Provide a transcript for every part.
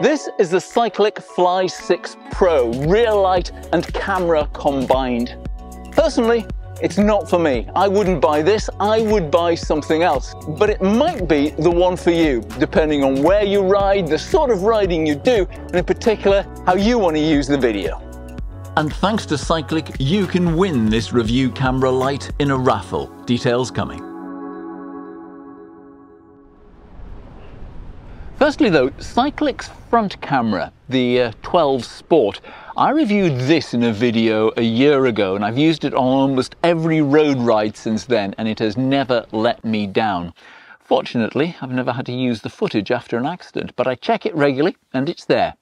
This is the Cycliq Fly 6 Pro, rear light and camera combined. Personally, it's not for me. I wouldn't buy this, I would buy something else. But it might be the one for you, depending on where you ride, the sort of riding you do, and in particular, how you want to use the video. And thanks to Cycliq, you can win this review camera light in a raffle. Details coming. Firstly though, Cycliq's front camera, the 12 Sport, I reviewed this in a video a year ago and I've used it on almost every road ride since then, and it has never let me down. Fortunately, I've never had to use the footage after an accident, but I check it regularly and it's there.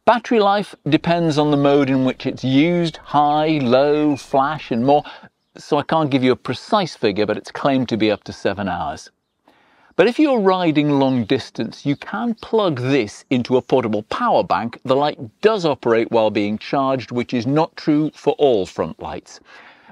Battery life depends on the mode in which it's used, high, low, flash and more, so I can't give you a precise figure, but it's claimed to be up to 7 hours. But if you're riding long distance, you can plug this into a portable power bank. The light does operate while being charged, which is not true for all front lights.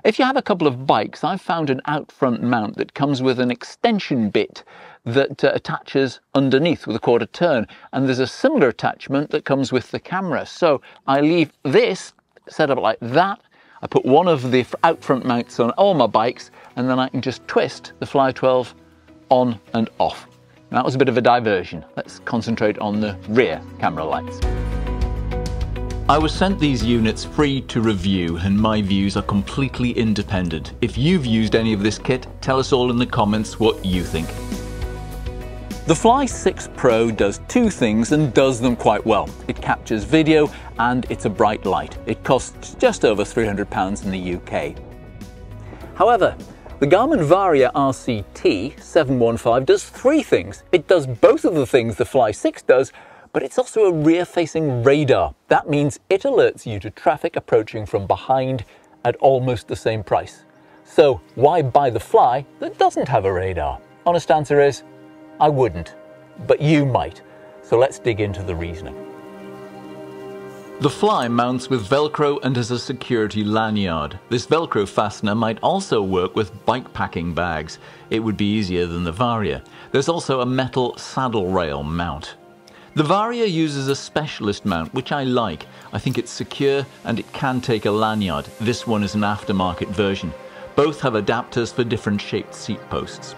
If you have a couple of bikes, I've found an out front mount that comes with an extension bit that attaches underneath with a quarter turn, and there's a similar attachment that comes with the camera. So I leave this set up like that. I put one of the out front mounts on all my bikes, and then I can just twist the Fly 12 on and off. That was a bit of a diversion. Let's concentrate on the rear camera lights. I was sent these units free to review, and my views are completely independent. If you've used any of this kit, tell us all in the comments what you think. The Fly 6 Pro does two things and does them quite well. It captures video and it's a bright light. It costs just over £300 in the UK. However, the Garmin Varia RCT 715 does three things. It does both of the things the Fly 6 does, but it's also a rear-facing radar. That means it alerts you to traffic approaching from behind at almost the same price. So why buy the Fly that doesn't have a radar? Honest answer is, I wouldn't, but you might. So let's dig into the reasoning. The Fly mounts with Velcro and has a security lanyard. This Velcro fastener might also work with bike packing bags. It would be easier than the Varia. There's also a metal saddle rail mount. The Varia uses a specialist mount, which I like. I think it's secure and it can take a lanyard. This one is an aftermarket version. Both have adapters for different shaped seat posts.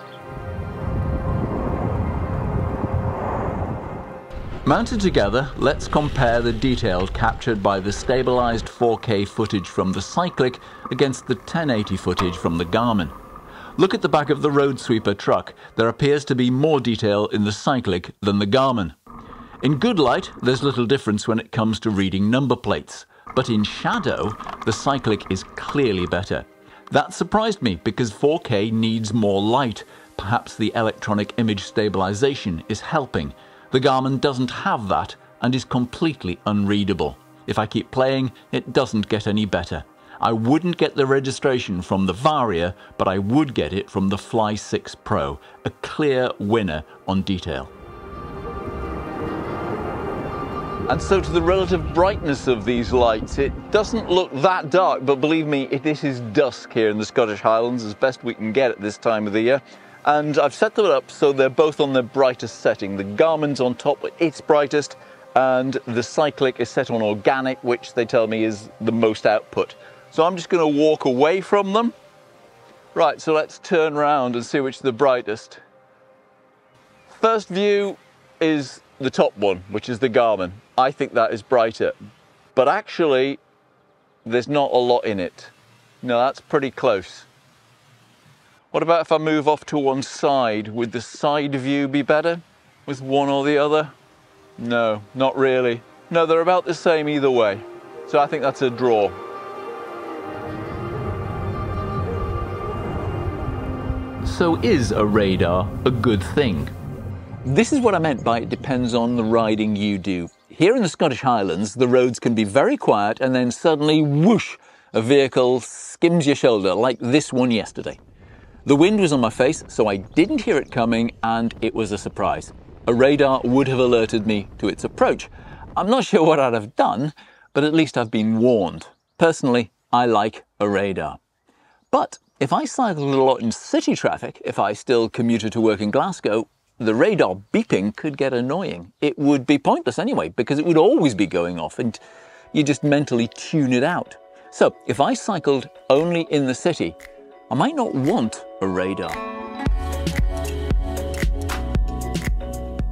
Mounted together, let's compare the detail captured by the stabilized 4K footage from the Cycliq against the 1080 footage from the Garmin. Look at the back of the road sweeper truck. There appears to be more detail in the Cycliq than the Garmin. In good light, there's little difference when it comes to reading number plates, but in shadow, the Cycliq is clearly better. That surprised me because 4K needs more light. Perhaps the electronic image stabilization is helping. The Garmin doesn't have that and is completely unreadable. If I keep playing, it doesn't get any better. I wouldn't get the registration from the Varia, but I would get it from the Fly 6 Pro, a clear winner on detail. And so to the relative brightness of these lights, it doesn't look that dark, but believe me, this is dusk here in the Scottish Highlands, as best we can get at this time of the year. And I've set them up so they're both on their brightest setting. The Garmin's on top with its brightest, and the Cycliq is set on organic, which they tell me is the most output. So I'm just going to walk away from them. Right, so let's turn around and see which is the brightest. First view is the top one, which is the Garmin. I think that is brighter, but actually there's not a lot in it. No, that's pretty close. What about if I move off to one side? Would the side view be better with one or the other? No, not really. No, they're about the same either way. So I think that's a draw. So is a radar a good thing? This is what I meant by it depends on the riding you do. Here in the Scottish Highlands, the roads can be very quiet and then suddenly whoosh, a vehicle skims your shoulder like this one yesterday. The wind was on my face, so I didn't hear it coming, and it was a surprise. A radar would have alerted me to its approach. I'm not sure what I'd have done, but at least I've been warned. Personally, I like a radar. But if I cycle a lot in city traffic, if I still commuted to work in Glasgow, the radar beeping could get annoying. It would be pointless anyway, because it would always be going off and you just mentally tune it out. So if I cycled only in the city, I might not want a radar.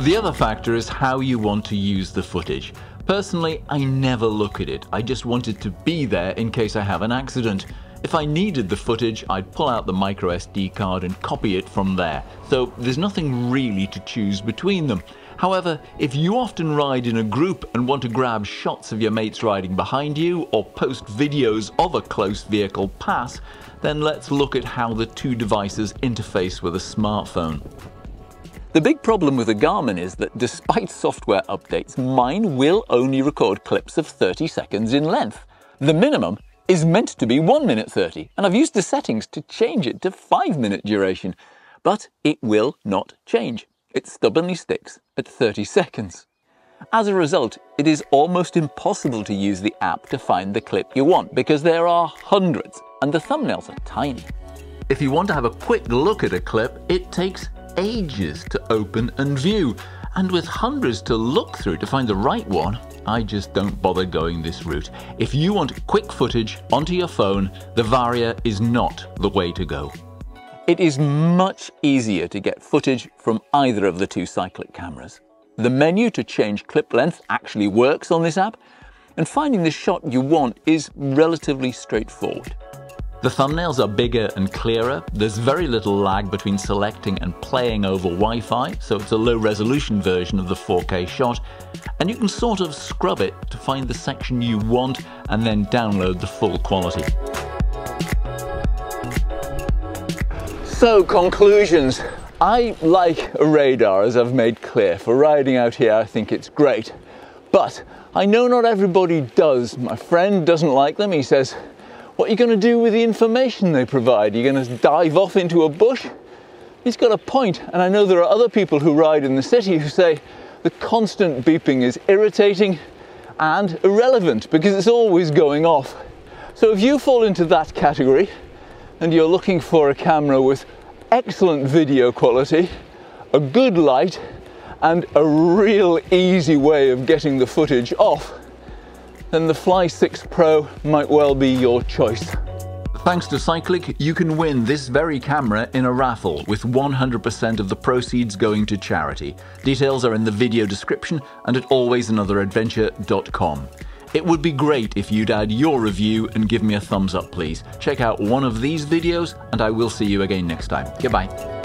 The other factor is how you want to use the footage. Personally, I never look at it. I just want it to be there in case I have an accident. If I needed the footage, I'd pull out the micro SD card and copy it from there. So there's nothing really to choose between them. However, if you often ride in a group and want to grab shots of your mates riding behind you or post videos of a close vehicle pass, then let's look at how the two devices interface with a smartphone. The big problem with a Garmin is that despite software updates, mine will only record clips of 30 seconds in length. The minimum is meant to be 1 minute 30, and I've used the settings to change it to 5-minute duration, but it will not change. It stubbornly sticks at 30 seconds. As a result, it is almost impossible to use the app to find the clip you want because there are hundreds and the thumbnails are tiny. If you want to have a quick look at a clip, it takes ages to open and view, and with hundreds to look through to find the right one, I just don't bother going this route. If you want quick footage onto your phone, the Varia is not the way to go. It is much easier to get footage from either of the two Cycliq cameras. The menu to change clip length actually works on this app, and finding the shot you want is relatively straightforward. The thumbnails are bigger and clearer, there's very little lag between selecting and playing over Wi-Fi, so it's a low-resolution version of the 4K shot, and you can sort of scrub it to find the section you want and then download the full quality. So, conclusions. I like a radar, as I've made clear. For riding out here, I think it's great. But I know not everybody does. My friend doesn't like them. He says, what are you going to do with the information they provide? Are you going to dive off into a bush? He's got a point, and I know there are other people who ride in the city who say the constant beeping is irritating and irrelevant because it's always going off. So if you fall into that category and you're looking for a camera with excellent video quality, a good light, and a real easy way of getting the footage off, then the Fly 6 Pro might well be your choice. Thanks to Cycliq, you can win this very camera in a raffle with 100% of the proceeds going to charity. Details are in the video description and at alwaysanotheradventure.com. It would be great if you'd add your review and give me a thumbs up, please. Check out one of these videos and I will see you again next time. Goodbye.